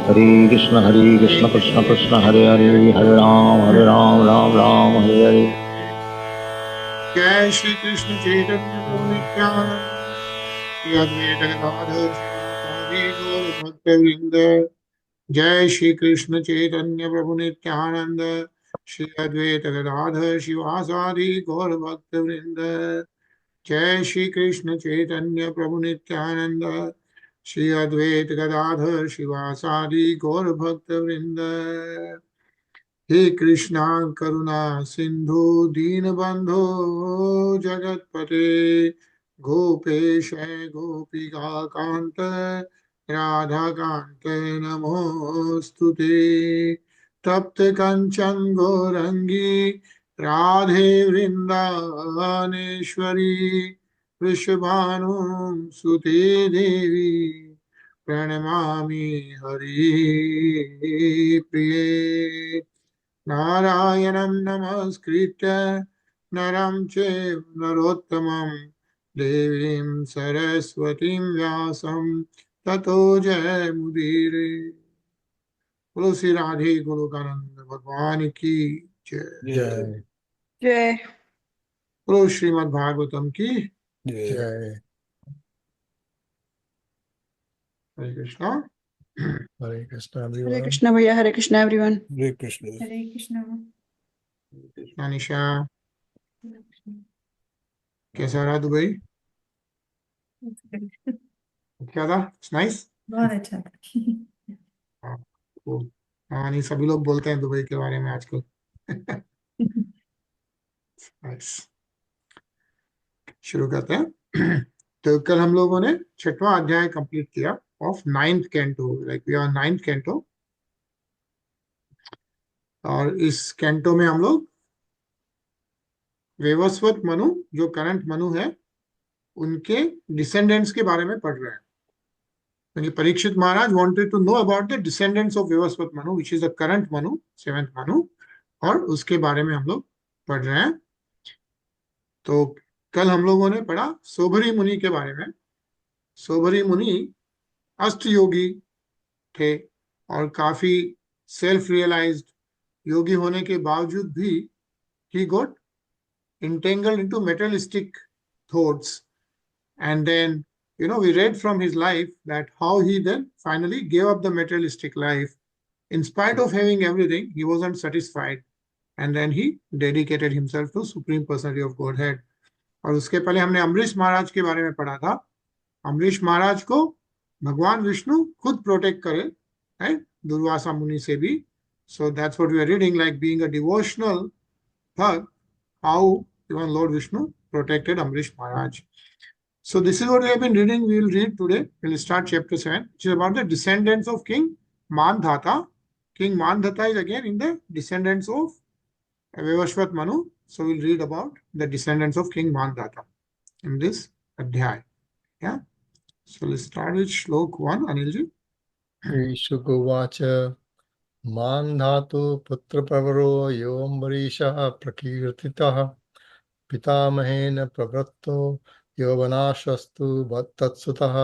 Hare Krishna Krishna Krishna Hare Hare Hare Ram Ram Ram Hare Hare. जय श्री कृष्ण चैतन्य प्रभु नित्यानंद श्री अद्वैत गदाधर श्रीवासादि गौर भक्तवृंद। जय श्री कृष्ण चैतन्य प्रभु नित्यानंद श्री अद्वैत गदाधर श्रीवासादि गौर भक्तवृंद। जय श्री कृष्ण चैतन्य प्रभु नित्यानंद श्री अद्वैत गदाधर श्रीवासादि गौर भक्तवृंद। हे कृष्णा करुणा सिंधु दीनबंधो जगतपते गोपेश गोपिका कांत राधा कांत नमोस्तुते। तप्त कंचन गौरंगी राधे वृंदावनेश्वरी वृषभानुसुते देवी प्रणमामि हरि प्रिये। नारायणं नमस्कृत्य नरं चैव नरोत्तमं देवीं सरस्वतीं व्यासं ततो जयमुदीरये। बोलो श्री राधे गोलोकानंद भगवान की जय। जय जय। बोलो श्रीमद् भागवतम की जय। हरे कृष्णा। हरे कृष्णा हरे एवरीवन। कृष्णा भैया, हरे कृष्णा एवरीवन। हरे कृष्ण। हरे कृष्णा। कृष्णा निशा कैसा रहा दुबई? क्या था? नाइस। बहुत अच्छा था। हाँ नहीं, सभी लोग बोलते हैं दुबई के बारे में आजकल। नाइस। शुरू करते हैं। तो कल हम लोगों ने 6वां अध्याय कंप्लीट किया of 9th canto, like we are 9th canto. और इस कैंटो में हम लोग वेवस्वत मनु, जो करंट मनु है, उनके डिसेंडेंट्स के बारे में पढ़ रहे हैं। क्योंकि Parikshit Maharaj wanted to know about the descendants of Vaivasvat Manu which is the current Manu, 7th Manu, और उसके बारे में हम लोग पढ़ रहे हैं। तो कल हम लोगों ने पढ़ा सोभरी मुनि के बारे में। सोभरी मुनि अष्ट योगी थे और काफी सेल्फ रियलाइज्ड योगी होने के बावजूद भी he got entangled into materialistic thoughts, and then we read from his life that how he then finally gave up the materialistic life. In spite of having everything, he wasn't satisfied, and then he dedicated himself to Supreme Personality of Godhead. और उसके पहले हमने अम्बरीश महाराज के बारे में पढ़ा था। अम्बरीश महाराज को भगवान विष्णु खुद प्रोटेक्ट करे, राइट, दुर्वासा मुनि से भी। So that's what we are reading, like being a devotional thug, how even Lord Vishnu protected Amrish Maharaj. So this is what we have been reading. We will read today. We will start chapter 7, which is about the descendants of King Māndhātā. King Māndhātā is again in the descendants of Vivasvat Manu. So we'll read about the descendants of King Māndhātā in this adhyay. Yeah. So let's start with Shlok 1, Anilji. श्रीशुकुवाच मान्धातु पुत्रप्रवरो यो अम्बरीषः प्रकीर्तितः पितामहेन प्रवृत्तो यौवनाशस्तु तत्सुतः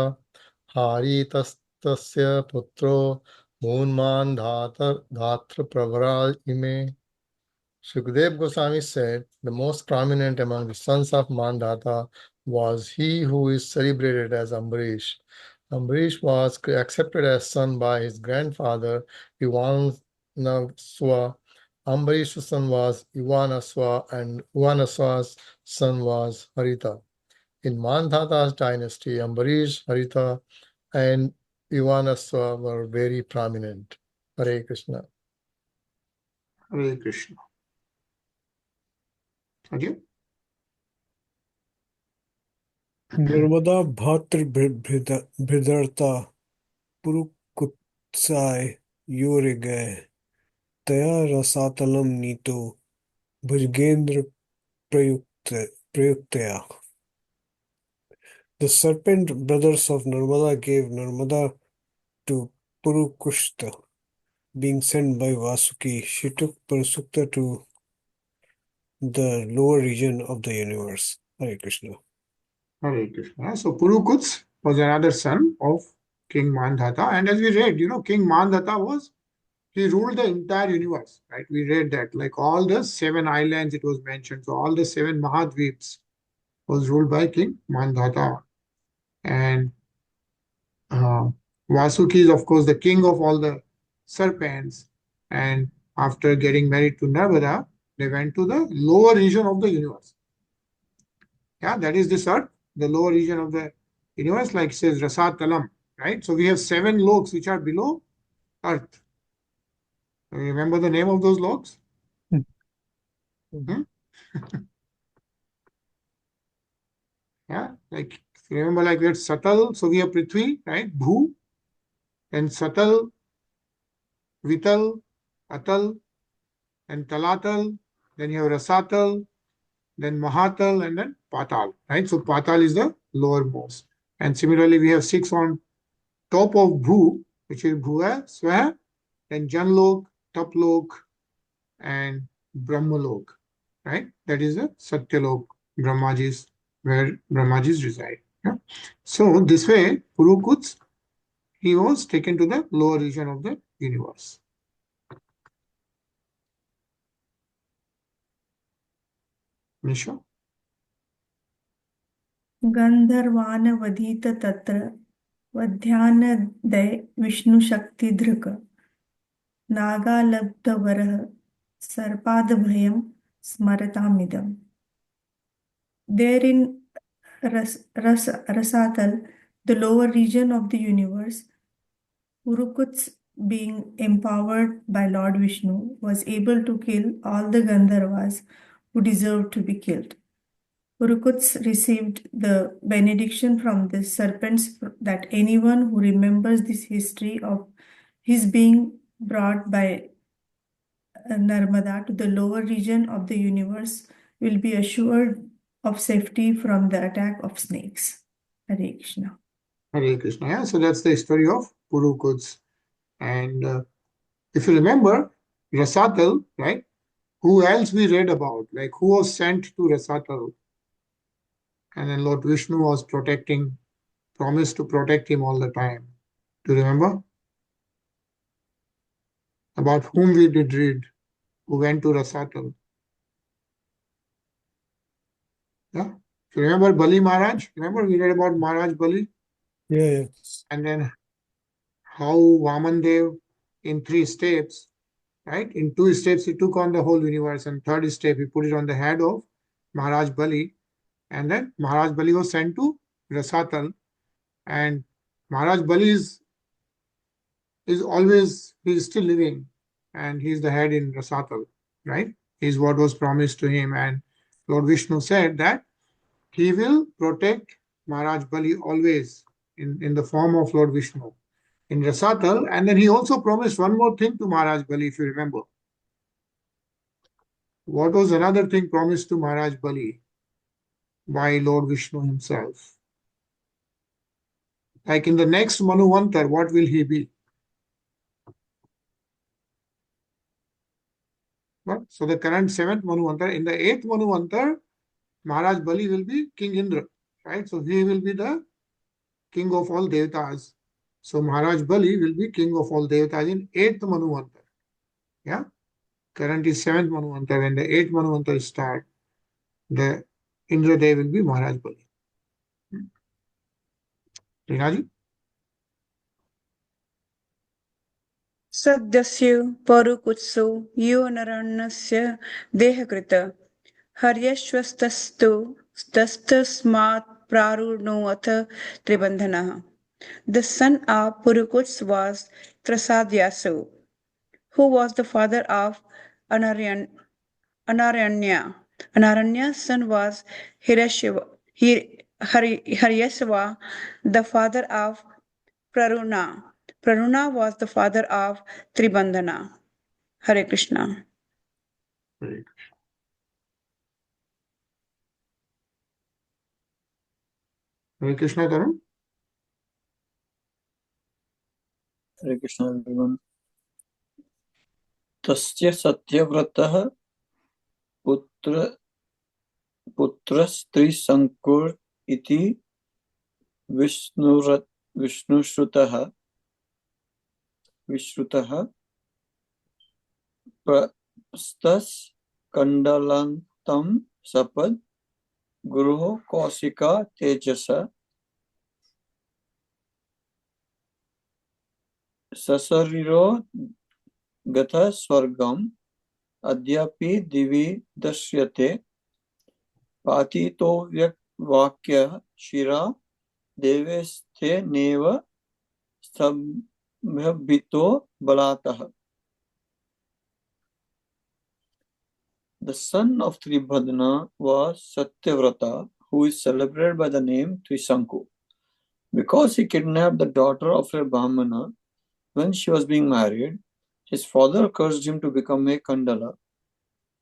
हारीतस्तस्य पुत्रो मून्मान्धातृप्रवरा इमे. Sukadeva Goswami said, the most prominent among the sons of Māndhātā was he who is celebrated as Ambarish. Ambarish was accepted as son by his grandfather, Ivanaswa. Ambarish's son was Ivanaswa, and Ivanaswa's son was Harita. In Māndhātā's dynasty, Ambarish, Harita, and Ivanaswa were very prominent. Hare Krishna. Hare Krishna. Okay. Narmada भातृभृदर्ता पुरुकुत्साय योरे गए तया रसातलम नीतो भुजगेंद्र प्रयुक्तया. The serpent brothers of Narmada gave Narmada to Purukushta. Being sent by Vasuki, she took Parasukta to the lower region of the universe. Hare Krishna. Hare Krishna. So Purukuts was another son of King Māndhātā. And as we read, King Māndhātā he ruled the entire universe, right? We read that, like all the 7 islands it was mentioned. So all the 7 Mahadvips was ruled by King Māndhātā. And Vasuki is, of course, the king of all the serpents. And after getting married to Narmada, they went to the lower region of the universe. Yeah, that is this earth, the lower region of the universe, like it says Rasatalam, right? So we have 7 loks which are below earth. Remember the name of those loks? Yeah, like remember, like that's Satal. So we have Prithvi, right? Bhu, and Satal, Vital, Atal, and Talatal. Then you have Rasatal, then Mahatal, and then Patal, right? So Patal is the lowermost. And similarly, we have 6 on top of Bhu, which is Bhuva, Swaha, then Janlok, Taplok, and Brahmalok, right? That is the Satyalok, Brahmajis, where Brahmajis reside. Yeah? So this way, Purukuts, he was taken to the lower region of the universe. Nisha? गंधर्वान वधीत तत्र वध्यान दय विष्णु शक्ति धृक नागालब्ध वरह सर्पाद भयम स्मरतामिदम. There in Rasatal, the lower region of the universe, Purukuts, being empowered by Lord Vishnu, was able to kill all the Gandharvas who deserved to be killed. Purukuts received the benediction from the serpents that anyone who remembers this history of his being brought by Narmada to the lower region of the universe will be assured of safety from the attack of snakes. Hare Krishna. Hare Krishna. Yeah, so that's the story of Purukuts. And if you remember, Rasatal, right? Who else we read about? Like who was sent to Rasatal? And then Lord Vishnu was promised to protect him all the time. Do you remember? About whom we did read, who went to Rasatal. Yeah. If you remember Bali Maharaj, remember we read about Maharaj Bali? Yeah. And then how Vamandev in 3 steps, right? In 2 steps he took on the whole universe, and 3rd step he put it on the head of Maharaj Bali. And then Maharaj Bali was sent to Rasatal, and Maharaj Bali is still living, and he's the head in Rasatal, right? He's what was promised to him, and Lord Vishnu said that he will protect Maharaj Bali always in the form of Lord Vishnu in Rasatal. And then he also promised one more thing to Maharaj Bali, if you remember. What was another thing promised to Maharaj Bali by Lord Vishnu himself? Like in the next Manvantar, what will he be? Well, so the current 7th Manvantar, in the 8th Manvantar, Maharaj Bali will be King Indra, right? So he will be the king of all Devatas. So Maharaj Bali will be king of all Devatas in 8th Manvantar. Yeah? Current is 7th Manvantar. When the 8th Manvantar start, the Indra Dev will be Maharaj Bali. Rinaji? Sadyasya parukutsu yuvanaranyasya dehakrita haryashvastastu stastasmat prarunovatha tribandhanaha. The son of Purukuts was Trasadyasu, who was the father of Anaranya. Anaranya's son was Haryasva, the father of Praruna. Praruna was the father of Tribandhana. Hare Krishna. Hare Krishna, Tarun. Hare Krishna everyone. Tasya Satyavratah Putra Stri Sankur iti Vishnurat विष्णुश्रुतः प्रस्तस्कण्डलन्तं सपद गुरुः कौशिका तेजस सशरीरो गतः स्वर्गम् अद्यापि दिवि दृश्यते पातितो वाक्यः शिरा देवेस्थे नेव स्तम्भभितो बलातः. The son of Tribhadana was Satyavrata, who is celebrated by the name Trishanku. Because he kidnapped the daughter of a Brahmana when she was being married, his father cursed him to become a Chandala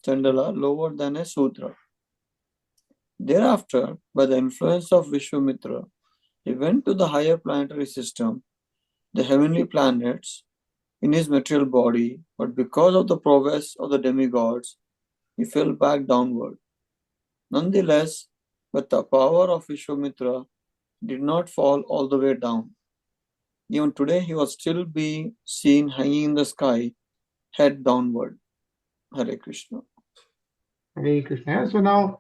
lower than a Sudra. Thereafter, by the influence of Vishwamitra, he went to the higher planetary system, the heavenly planets, in his material body, but because of the prowess of the demigods, he fell back downward. Nonetheless, with the power of Vishwamitra, he did not fall all the way down. Even today, he was still being seen hanging in the sky, head downward. Hare Krishna. Hare Krishna. So now,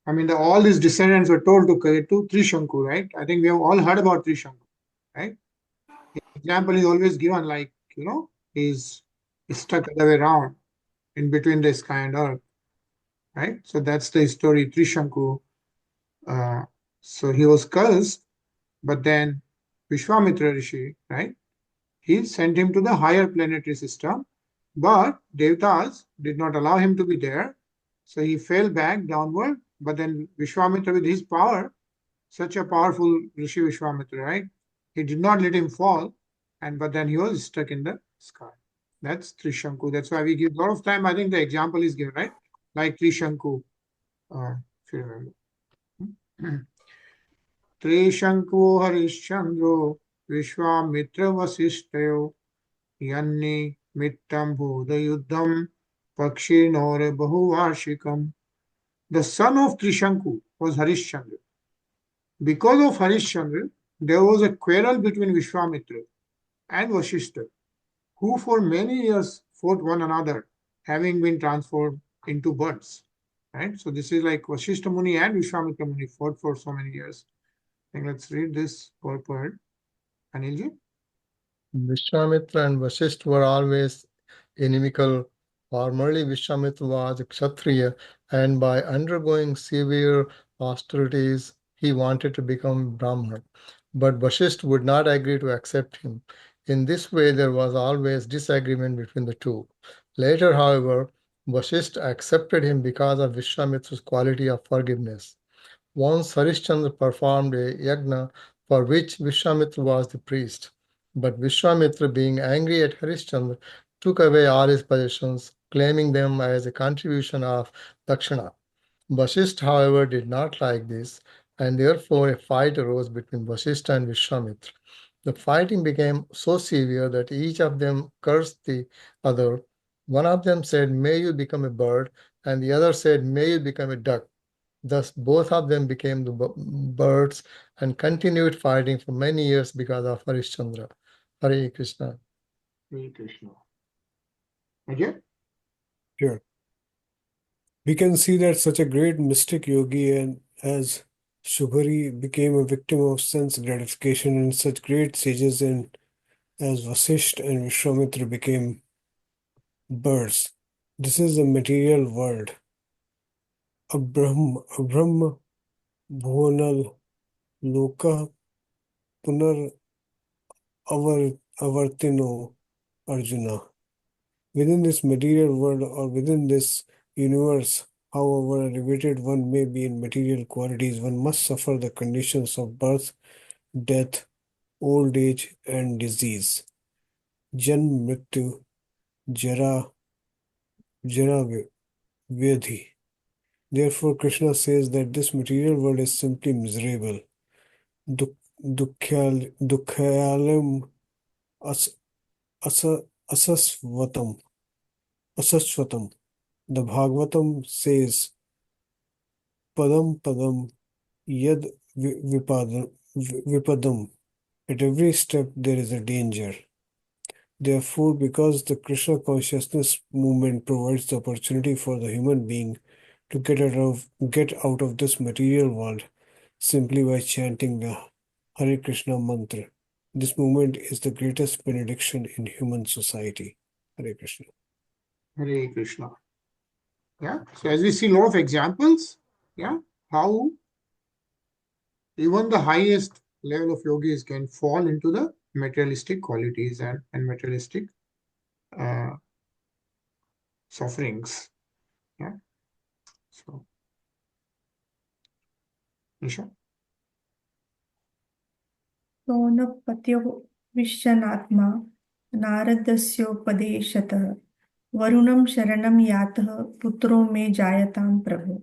I mean, all these descendants were told to Trishanku, right? I think we have all heard about Trishanku, right? The example is always given, like, he's stuck the other way around in between the sky and earth, right? So that's the story, Trishanku. So he was cursed, but then Vishwamitra Rishi, right? He sent him to the higher planetary system, but Devatas did not allow him to be there. So he fell back downward, but then Vishwamitra, with his power, such a powerful Rishi Vishwamitra, right? He did not let him fall, but then he was stuck in the sky. That's Trishanku. That's why we give a lot of time. I think the example is given, right? Like Trishanku, if you remember. Trishanku Harishchandro Vishwamitra Vasishtayo Yanni Mittam Bodhayuddham Pakshinore Bahuvarshikam. The son of Trishanku was Harishchandra. Because of Harishchandra, there was a quarrel between Vishwamitra and Vasishta, who for many years fought one another, having been transformed into birds. Right? So this is like Vasishta Muni and Vishwamitra Muni fought for so many years. I think let's read this per word. Anilji? Vishwamitra and Vasishtha were always inimical. Formerly, Vishwamitra was a Kshatriya, and by undergoing severe austerities, he wanted to become Brahman. But Vasishtha would not agree to accept him. In this way, there was always disagreement between the two. Later, however, Vasishtha accepted him because of Vishwamitra's quality of forgiveness. Once Harishchandra performed a yajna for which Vishwamitra was the priest. But Vishwamitra, being angry at Harishchandra, took away all his possessions, claiming them as a contribution of Dakshina. Vasishtha, however, did not like this, and therefore a fight arose between Vasishtha and Vishwamitra. The fighting became so severe that each of them cursed the other. One of them said, "May you become a bird," and the other said, "May you become a duck." Thus, both of them became the birds and continued fighting for many years because of Harishchandra. Hare Krishna. Hare Krishna. Okay? Sure. We can see that such a great mystic yogi and as Shubhari became a victim of sense gratification, and such great sages as Vasishtha and Vishwamitra became birds. This is the material world. Abrahma Bhuvanal Loka Punar Avartino Arjuna. Within this material world or within this universe, however elevated one may be in material qualities, one must suffer the conditions of birth, death, old age, and disease. Janm Mrityu Jara Vyadhi. Therefore, Krishna says that this material world is simply miserable. Dukkhayalam asasvatam. The Bhagavatam says, Padam Padam Yad Vipadam At every step there is a danger. Therefore, because the Krishna consciousness movement provides the opportunity for the human being to get out of this material world simply by chanting the Hare Krishna mantra. This movement is the greatest benediction in human society. Hare Krishna. Hare Krishna. Yeah. So as we see a lot of examples, yeah, how even the highest level of yogis can fall into the materialistic qualities and materialistic sufferings. Yeah. So, Nisha. सोनपत्यो विश्वनात्मा नारदस्योपदेशतः वरुणं शरणं यातः पुत्रो मे जायतां प्रभो.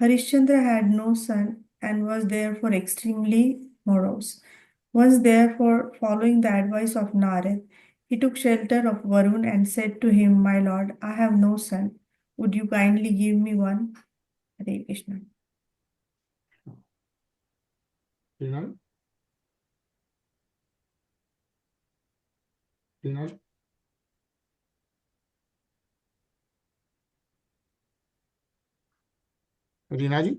Harishchandra had no son and was therefore extremely morose. Once therefore, following the advice of Narad, he took shelter of Varun and said to him, "My lord, I have no son. Would you kindly give me one?" Hare Krishna. Vinay. Vinay. Reena ji.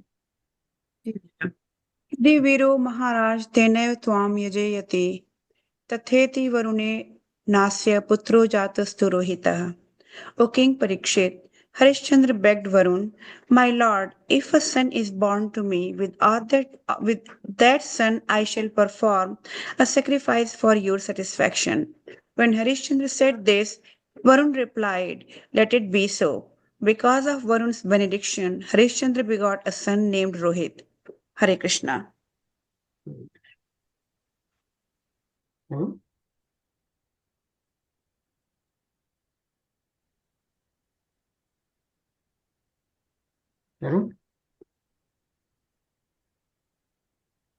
दिवीरो महाराज तेनैव त्वां यजेयते तथेति वरुणे नास्य पुत्रो जातस्तु रोहितः. O King Parikshit, Harishchandra begged Varun, "My lord, if a son is born to me, with that son I shall perform a sacrifice for your satisfaction." When Harishchandra said this, Varun replied, "Let it be so." Because of Varun's benediction, Harishchandra begot a son named Rohit. Hare Krishna. Varun. Varun.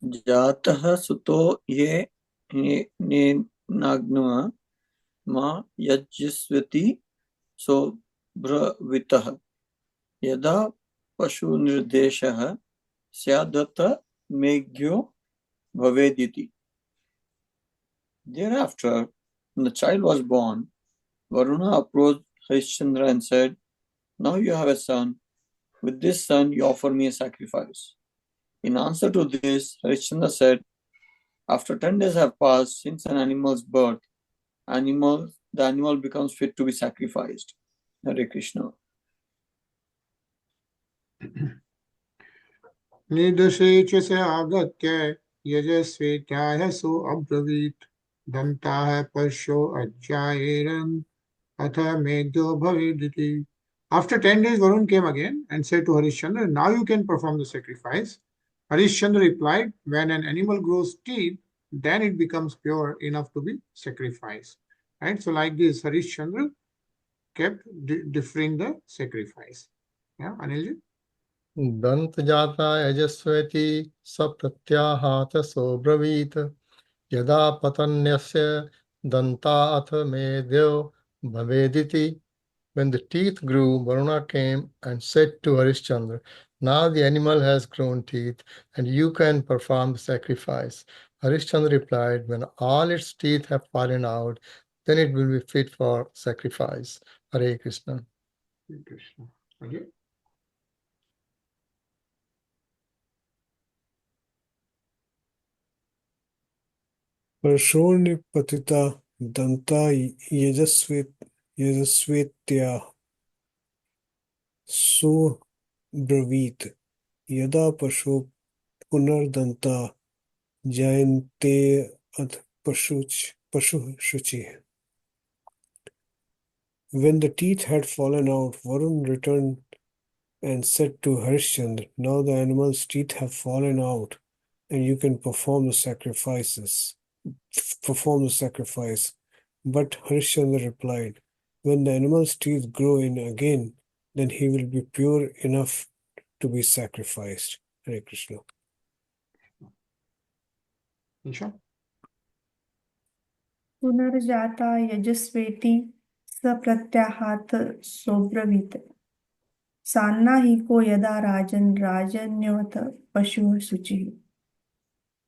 जातः सुतो ये नाग्नवा मा यज्स्वति सोऽब्रवीतः यदा पशुनिर्देशः स्यादत मेघ्यो भवेदिति. Thereafter, when the child was born, Varuna approached Harishchandra and said, "Now you have a son. With this son you offer me a sacrifice." In answer to this, Harishchandra said, "After 10 days have passed since an animal's birth, the animal becomes fit to be sacrificed." Hare Krishna. निर्दशे च स आगत्य यजस्वेत्याह सो अब्रवीत् दन्ताः पश्यो अज्यायेरन् अथ मेघ्यो भवेदिति. After 10 days, Varun came again and said to Harishchandra, "Now you can perform the sacrifice." Harishchandra replied, "When an animal grows teeth, then it becomes pure enough to be sacrificed." Right? So like this, Harishchandra kept deferring the sacrifice. Yeah, Anilji? दंत जाता यजस्वेति स प्रत्याहात सोब्रवीत यदा पतन्यस्य दंता अथ मेद्यो भवेदिति. When the teeth grew, Varuna came and said to Harishchandra, "Now the animal has grown teeth and you can perform the sacrifice." Harishchandra replied, "When all its teeth have fallen out, then it will be fit for sacrifice." Hare Krishna. Hare Krishna. Okay. Parshonipatita danta yajasvetya so bravit yada pasho punardanta jayante ad pashu shuchi. When the teeth had fallen out, Varun returned and said to Harishchandra, "Now the animal's teeth have fallen out, and you can perform the sacrifice." But Harishchandra replied, "When the animal's teeth grow in again, then he will be pure enough to be sacrificed." Hare Krishna. Nisha? पुनर्जाता यजस्वेति स प्रत्याहात सोब्रवीत सान्नाहिको यदा राजन्यवत पशु शुचि.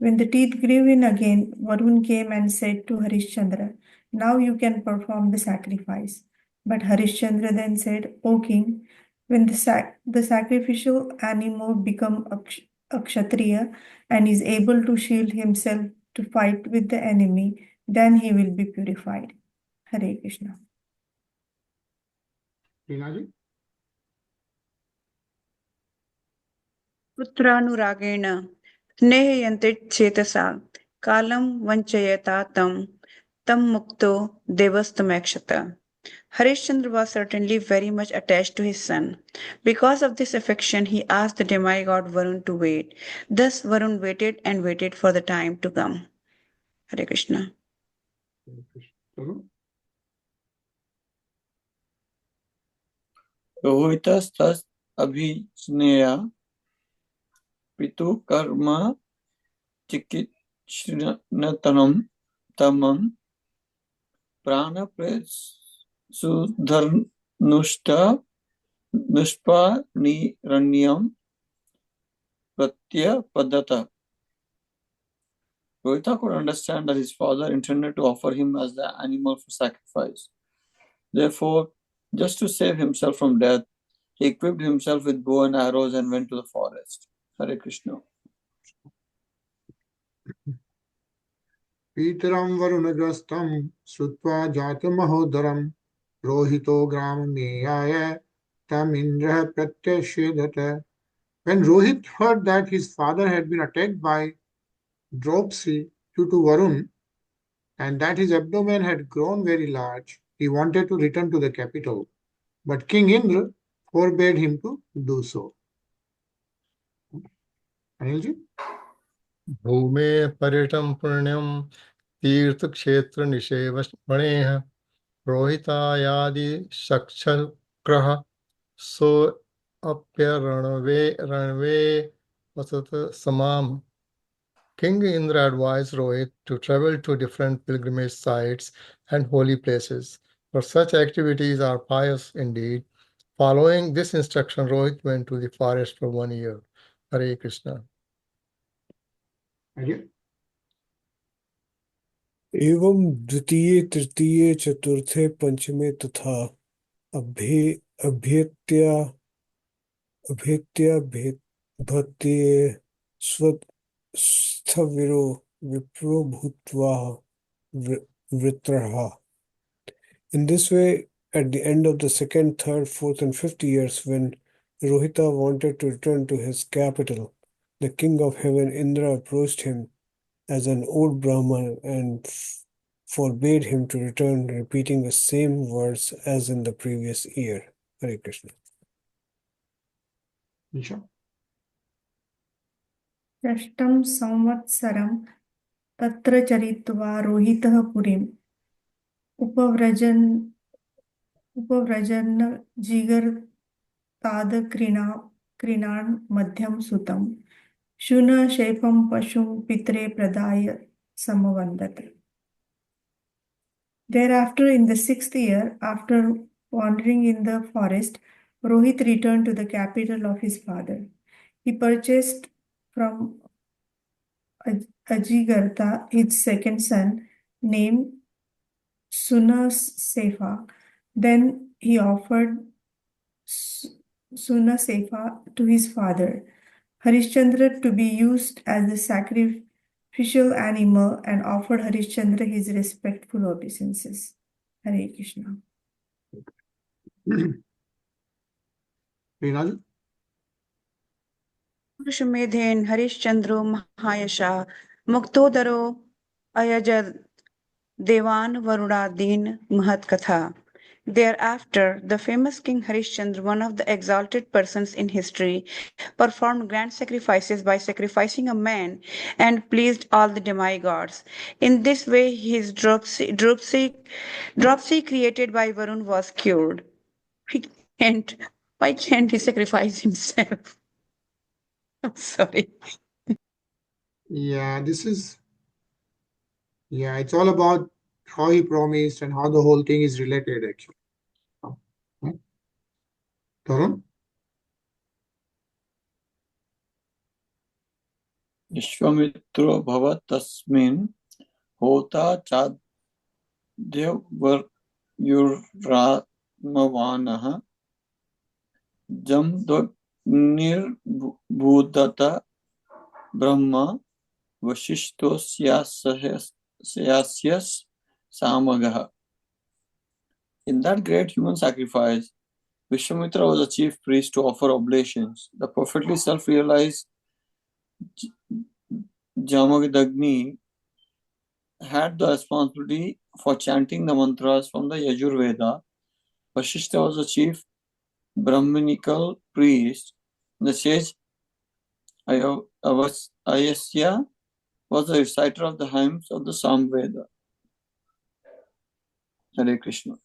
When the teeth grew in again, Varun came and said to Harishchandra, "Now you can perform the sacrifice." But Harishchandra then said, "O king, when the sacrificial animal become a kshatriya and is able to shield himself to fight with the enemy, then he will be purified." Hare Krishna. Rinaji? पुत्रानुरागेण स्नेहयन्ते चेतसा कालं वञ्चयता तं mukto devastamekshata. Harishchandra was certainly very much attached to his son. Because of this affection, he asked the demigod Varun to wait. Thus, Varun waited and waited for the time to come. Hare Krishna. Tarun? रोहितस्तस् अभिज्ञया पितु कर्म चिकित्सनतनं तमं प्राणप्रसुधर्नुष्ट निष्पानिरण्यं प्रत्यपदत. Rohita could understand that his father intended to offer him as the animal for sacrifice. Therefore, just to save himself from death, he equipped himself with bow and arrows and went to the forest. Hare Krishna. Pitaram varunagrastam srutva jatamahodaram rohito gramameyaya tam indra pratyashedata. When Rohit heard that his father had been attacked by dropsy due to Varun and that his abdomen had grown very large, he wanted to return to the capital. But King Indra forbade him to do so. Anilji? भूमे पर्यटम Punyam तीर्थ क्षेत्र निषेवणेह रोहितायादि शक्षक्रः सो runway वसत समाम. King Indra advised Rohit to travel to different pilgrimage sites and holy places, for such activities are pious indeed. Following this instruction, Rohit went to the forest for 1 year. Hare Krishna. Ajay? एवं द्वितीये तृतीये चतुर्थे पंचमे तथा अभ्येत्या भत्ये स्थविरो विप्रो भूत्वा वृत्रः. In this way, at the end of the second, third, fourth, and fifth years, when Rohita wanted to return to his capital, the king of heaven Indra approached him as an old Brahman and forbade him to return, repeating the same words as in the previous year. Hare Krishna. Nisha? षष्ठं संवत्सरं तत्र चरित्वा रोहितः पुरीम् उपव्रजन् जिगर्तादक्रीणान् मध्यं सुतं शुनशेफं पशुं पित्रे प्रदाय समवन्दत. Thereafter, in the 6th year, after wandering in the forest, Rohit returned to the capital of his father. He purchased from Ajigartha, his second son, named Sunasefa. Then he offered Sunasefa to his father, Harishchandra, to be used as the sacrificial animal, and offered Harishchandra his respectful obeisances. Hare Krishna. Rinaji? पुरुषमेधेन हरिश्चंद्रो महायशा मुक्तोदरो अयजद देवान वरुणादीन महत्कथा. Thereafter, the famous King Harishchandra, one of the exalted persons in history, performed grand sacrifices by sacrificing a man and pleased all the demigods. In this way, his dropsy created by Varun was cured. Why can't he sacrifice himself? I'm sorry. Yeah, it's all about how he promised and how the whole thing is related actually. Tarun? Vishwamitro bhavat tasmin hota chadyavaryuramavanah jamdvagnirbhudata brahma vashishtosyasyas samagah. In that great human sacrifice, Vishwamitra was a chief priest to offer oblations. The perfectly self-realized Jamadagni had the responsibility for chanting the mantras from the Yajurveda. Vashishta was the chief Brahminical priest. The sage Ayasya was the reciter of the hymns of the Samveda. Hare Krishna.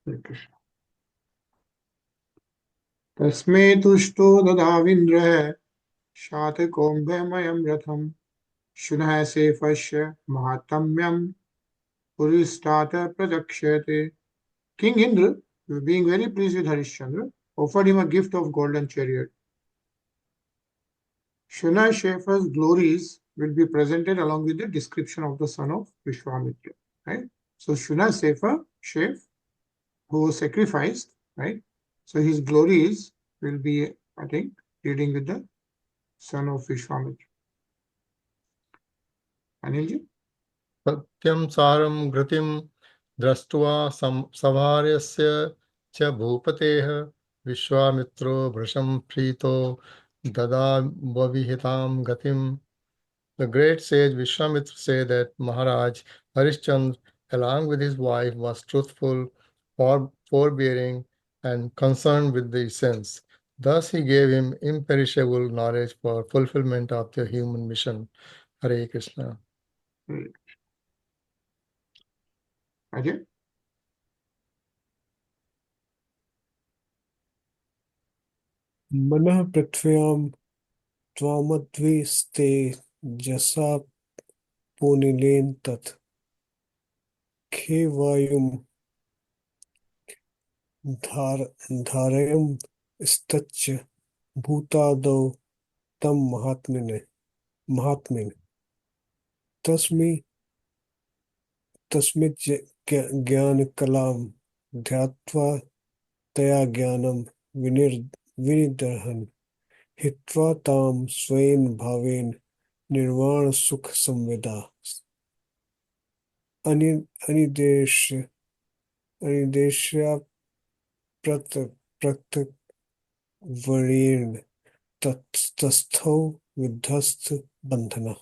Hare Krishna. तस्मै तुष्टो ददाविन्द्रः शातकोऽम्भमयं रथं शुनः सेफस्य महात्म्यं पुरस्तात् प्रदक्ष्यते. King Indra, being very pleased with Harishchandra, offered him a gift of golden chariot. Shuna Shefa's glories will be presented along with the description of the son of Vishwamitra. Right? So Shuna Shef, who was sacrificed, right? So his glories will be, I think, reading with the son of Vishwamitra. Anilji? Satyam saram gratim drastua savaryasya cha bhupateha Vishwamitro bhrasham prito dada vavihitam gatim. The great sage Vishwamitra said that Maharaj Harishchandra, along with his wife, was truthful, forbearing, and concerned with the sense. Thus, he gave him imperishable knowledge for fulfillment of the human mission. Hare Krishna. Ajay? Manah prithvyam tvamadviste jasa punilen tat khevayum dharayam stach bhutado tam mahatmine tasmit gyan kalam dhyatva taya gyanam vinidharhan hitva tam swain bhaven nirvana sukh samveda anideshya praktak varin tastho vidhast bandhana.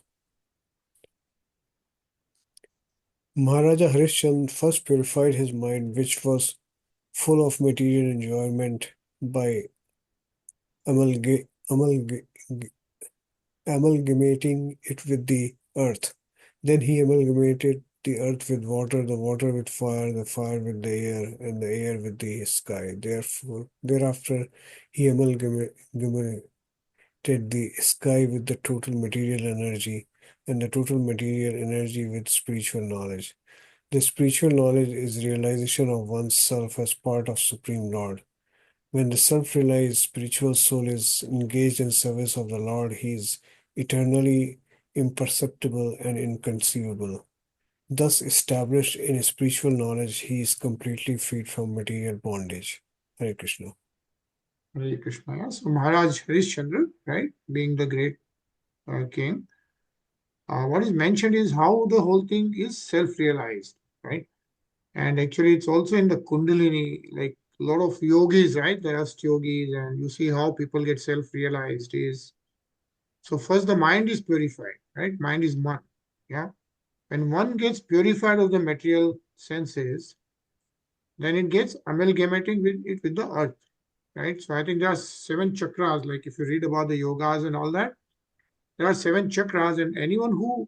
Maharaja Harishchandra first purified his mind, which was full of material enjoyment, by amalgamating it with the earth. Then he amalgamated the earth with water, the water with fire, the fire with the air, and the air with the sky. Thereafter, he amalgamated the sky with the total material energy, and the total material energy with spiritual knowledge. The spiritual knowledge is realization of oneself as part of Supreme Lord. When the self-realized spiritual soul is engaged in service of the Lord, he is eternally imperceptible and inconceivable. Thus, established in spiritual knowledge, he is completely freed from material bondage. Hare Krishna. Hare Krishna. Yeah. So Maharaj Harishchandra, right, being the great king, what is mentioned is how the whole thing is self-realized, right? And actually, it's also in the Kundalini, like a lot of yogis, right? There are yogis, and you see how people get self-realized is. So first, the mind is purified, right? Mind is man, yeah. When one gets purified of the material senses, then it gets amalgamating with the earth, right? So I think there are 7 chakras. Like if you read about the yogas and all that, there are 7 chakras, and anyone who,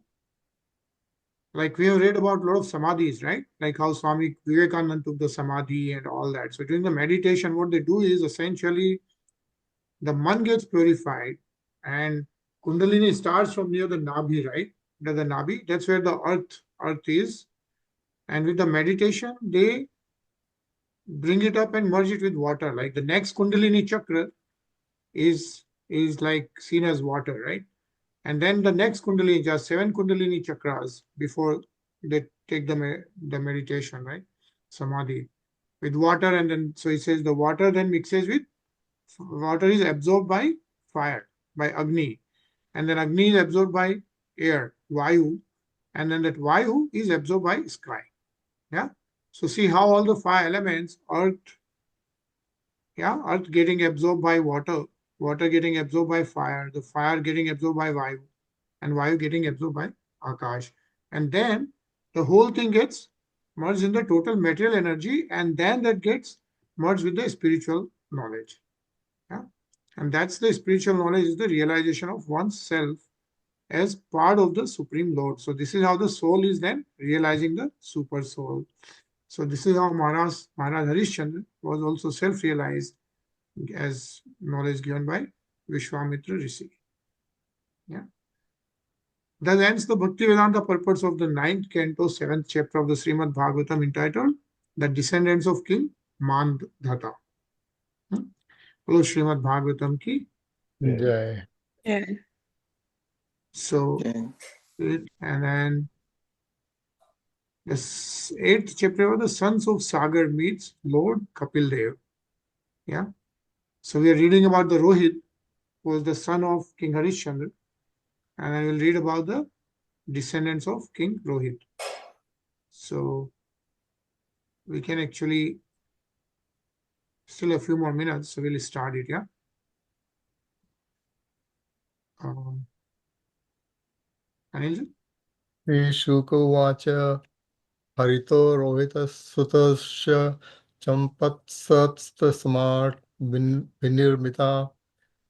like we have read about a lot of samadhis, right? Like how Swami Vivekananda took the samadhi and all that. So during the meditation, what they do is essentially the man gets purified, and Kundalini starts from near the Nabhi, right? Near the Nabhi, that's where the earth is. And with the meditation, they bring it up and merge it with water. Like the next Kundalini chakra is like seen as water, right? And then the next Kundalini, just 7 Kundalini chakras before they take the meditation, right? Samadhi. With water, and then, so he says the water then mixes with, water is absorbed by fire, by Agni. And then Agni is absorbed by air, Vayu. And then that Vayu is absorbed by sky. Yeah. So see how all the 5 elements, earth, yeah, earth getting absorbed by water, water getting absorbed by fire, the fire getting absorbed by Vayu, and Vayu getting absorbed by Akash. And then the whole thing gets merged in the total material energy, and then that gets merged with the spiritual knowledge. Yeah. And that's the spiritual knowledge, is the realization of oneself as part of the Supreme Lord. So this is how the soul is then realizing the super soul. So this is how Maharaj Harishchandra was also self-realized as knowledge given by Vishwamitra Rishi. Yeah. Thus ends the Bhaktivedanta purpose of the 9th canto, 7th chapter of the Srimad Bhagavatam, entitled The Descendants of King Māndhātā. Hello, Srimad Bhagavatam ki. Jai. Yeah. So, Okay. and then the 8th chapter of the Sons of Sagar meets Lord Kapil Dev. Yeah. So we are reading about the Rohit, who was the son of King Harishchandra, and I will read about the descendants of King Rohit. So we can actually still a few more minutes, so we'll start it. Yeah. Anil? Shukovacha Harito Rohitasutasya Champatsat Vinirmita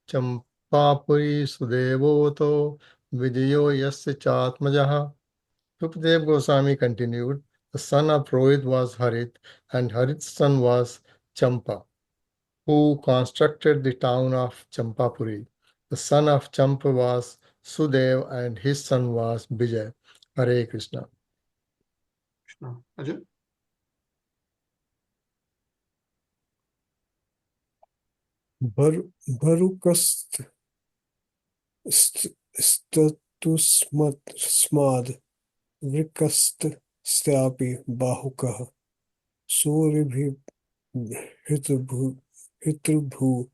Champapuri Sudevoto Vijayo Yasya Chatmajaha. Sukadev Goswami continued, the son of Rohit was Harit, and Harit's son was Champa, who constructed the town of Champapuri. The son of Champa was Sudev, and his son was Vijay. Hare Krishna. Krishna. Ajay? Barukast statusmad vrikast styapi bahukah suribhi hitrubhu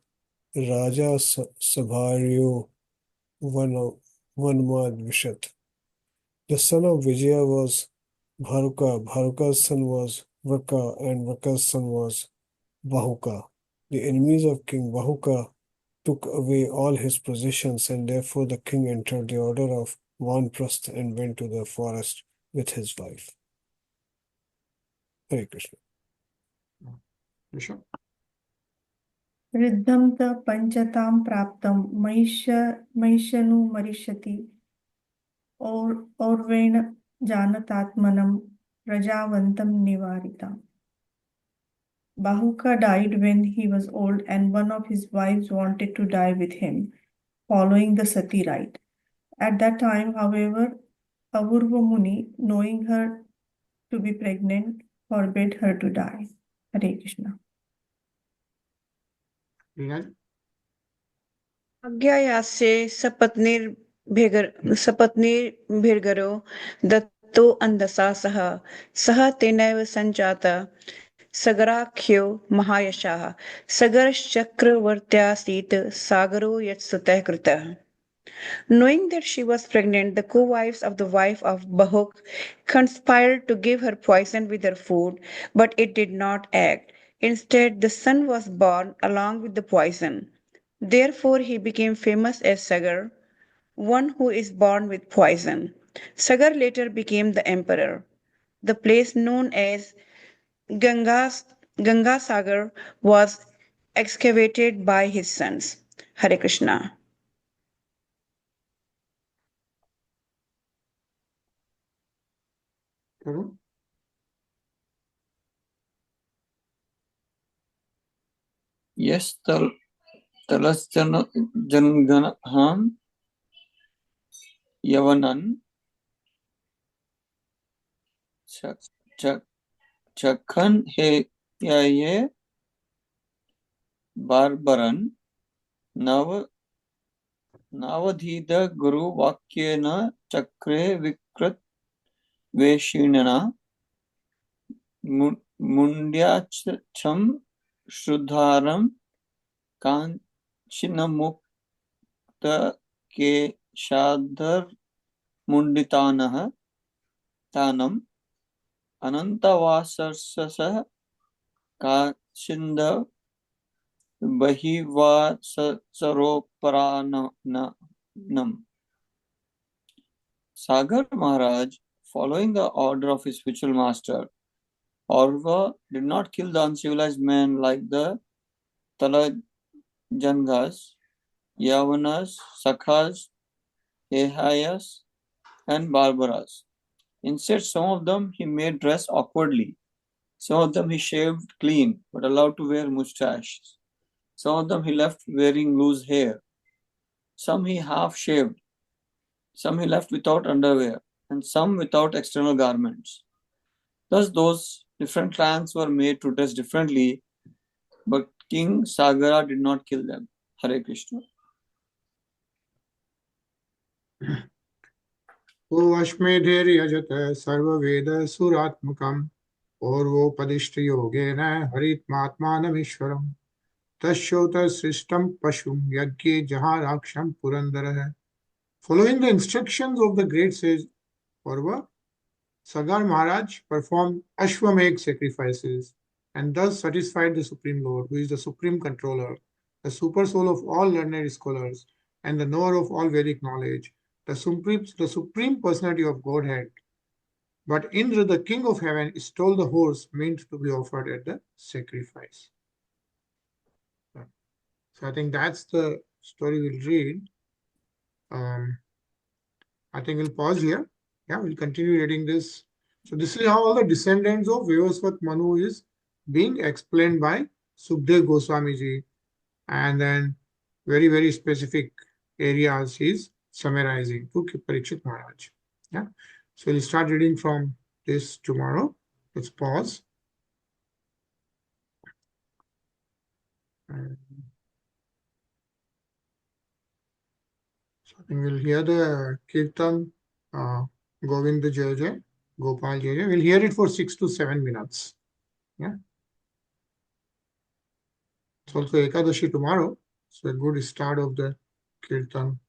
raja sabharyo vanmad vishat. The son of Vijaya was Bharuka. Bharuka's son was Vraka, and Vraka's son was Bahuka. The enemies of King Bahuka took away all his possessions, and therefore the king entered the order of Vanprastha and went to the forest with his wife. Hare Krishna. Krishna? Riddham ta panchatam praptam maishanu marishati orvena janatatmanam rajavantam nivarita. Bahuka died when he was old, and one of his wives wanted to die with him, following the sati rite. At that time, however, Apurva Muni, knowing her to be pregnant, forbade her to die. Hare Krishna. Vinay? अज्ञायास्ये सपत्नीर्भिर्गरो दत्तो अंधसा सह तेनैव सञ्जातः सगराख्यो महायशः सगरश्चक्रवर्त्यासीत् सागरो यत्सुतः कृतः. Knowing that she was pregnant, the co-wives of the wife of Bahuk conspired to give her poison with her food, but it did not act. Instead, the son was born along with the poison. Therefore, he became famous as Sagar, one who is born with poison. Sagar later became the emperor. The place known as Gangasagar was excavated by his sons. Hare Krishna. Tarun? Yes, Talasjana Janganaham Yavanan Chakhan He Yaye Barbaran Nav Navadhita Guru Vakyena Chakre Vikrat Veshinana Mundyacham Shrudharam Kanchinamukta Keshadhar Munditanah Tanam Anantavasasasa Kachinda Bahivasaroparanam. Sagar Maharaj, following the order of his spiritual master, Aurva did not kill the uncivilized men like the Talajangas, Yavanas, Sakhas, Ehayas, and Barbaras. Instead, some of them he made dress awkwardly. Some of them he shaved clean, but allowed to wear moustaches. Some of them he left wearing loose hair. Some he half shaved. Some he left without underwear, and some without external garments. Thus, those different clans were made to dress differently, but King Sagara did not kill them. Hare Krishna. O Ashmedheri Ajata Sarva Veda Suratmakam Orvo Padishta Yogena Harit Matmanam Ishwaram Tashyota Srishtam Pashum Yagye Jaharaksham Purandara. Following the instructions of the great sage Orva, Sagar Maharaj performed Ashwamegh sacrifices and thus satisfied the Supreme Lord, who is the supreme controller, the super soul of all learned scholars, and the knower of all Vedic knowledge, the supreme personality of Godhead. But Indra, the king of heaven, stole the horse meant to be offered at the sacrifice. So I think that's the story we'll read. I think we'll pause here. Yeah, we'll continue reading this. So this is how all the descendants of Vivasvat Manu is being explained by Sukdev Goswami ji, and then very, very specific areas he's summarizing to Parikshit Maharaj. Yeah. So we'll start reading from this tomorrow. Let's pause. So I think we'll hear the Kirtan, Govinda Jai Jai, Gopal Jai Jai. We'll hear it for 6 to 7 minutes. Yeah. It's also Ekadashi tomorrow. So a good start of the Kirtan.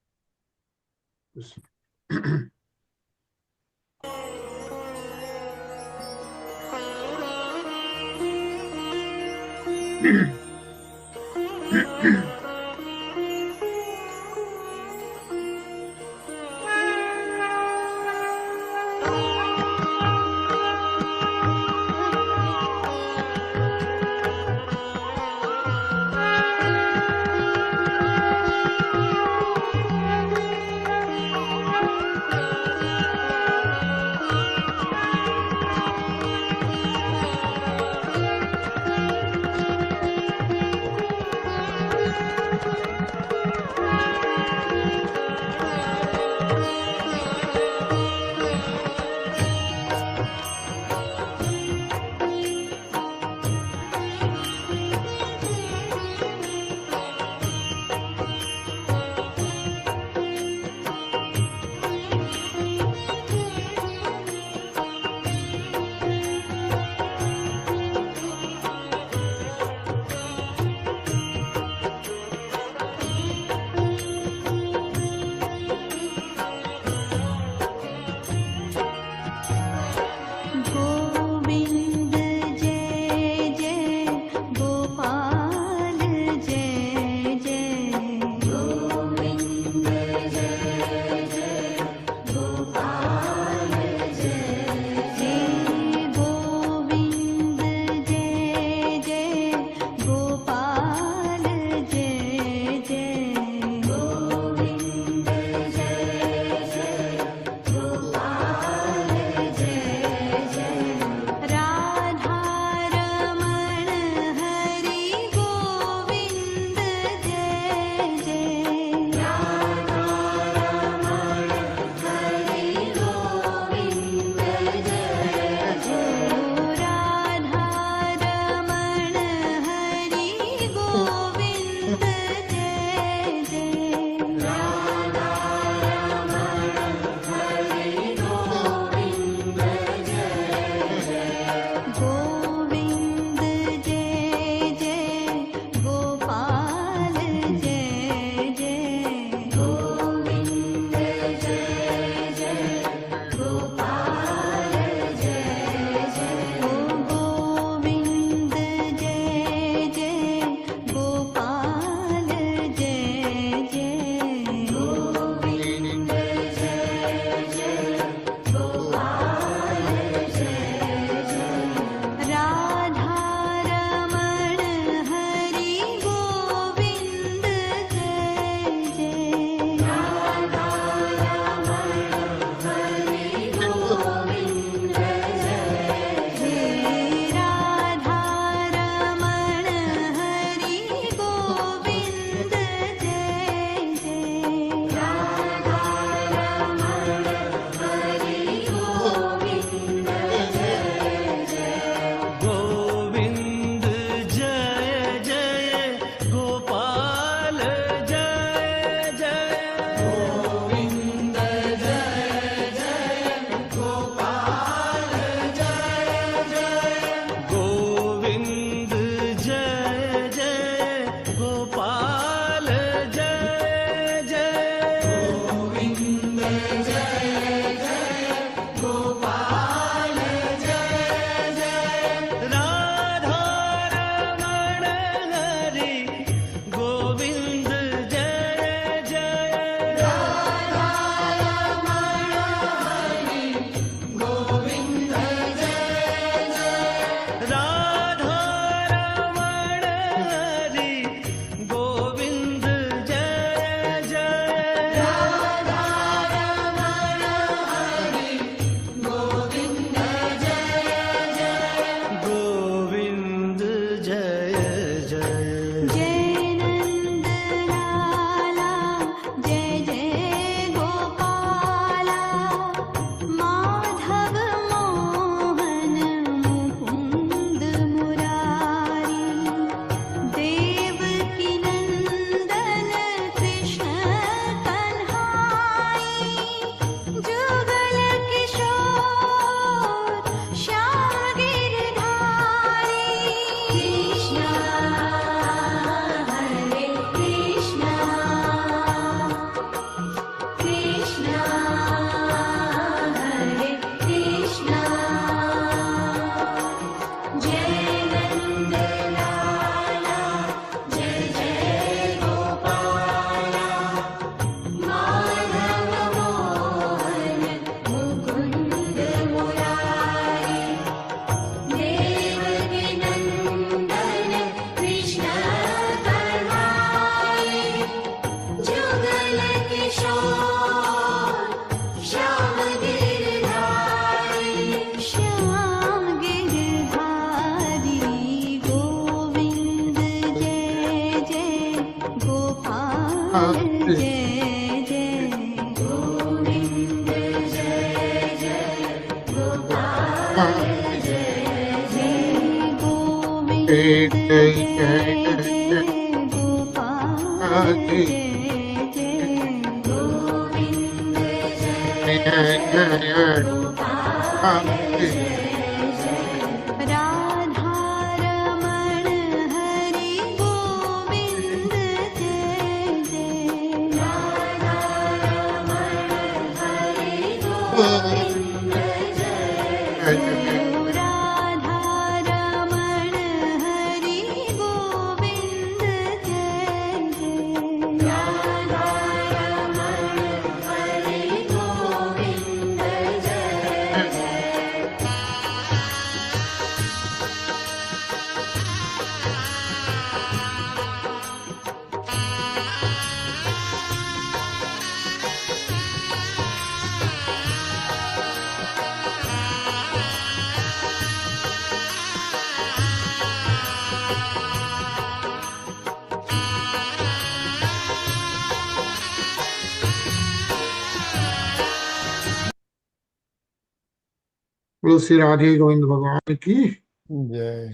बोलो श्री राधे गोविंद भगवान की।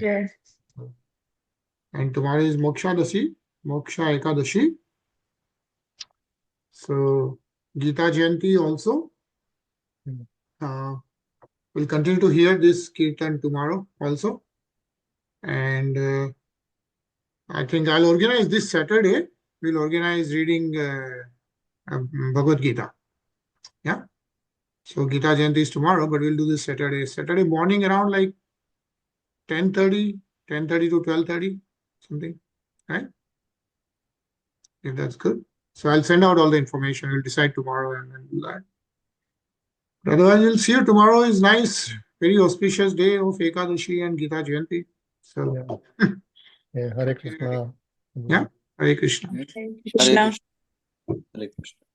Jai. And tomorrow is Moksha Ekadashi. So Gita Jayanti also. We'll continue to hear this kirtan tomorrow also. And I think I'll organize this Saturday. We'll organize reading Bhagavad Gita. Yeah. So Gita Jayanti is tomorrow, but we'll do this Saturday. Saturday morning around like 10:30 to 12:30, something, right? If that's good. So I'll send out all the information. We'll decide tomorrow and then do that. But otherwise, we'll see you tomorrow. Is nice, very auspicious day of Ekadashi and Gita Jayanti. So Yeah, Hare Krishna. yeah, Hare Krishna. Hare Krishna. Hare Krishna.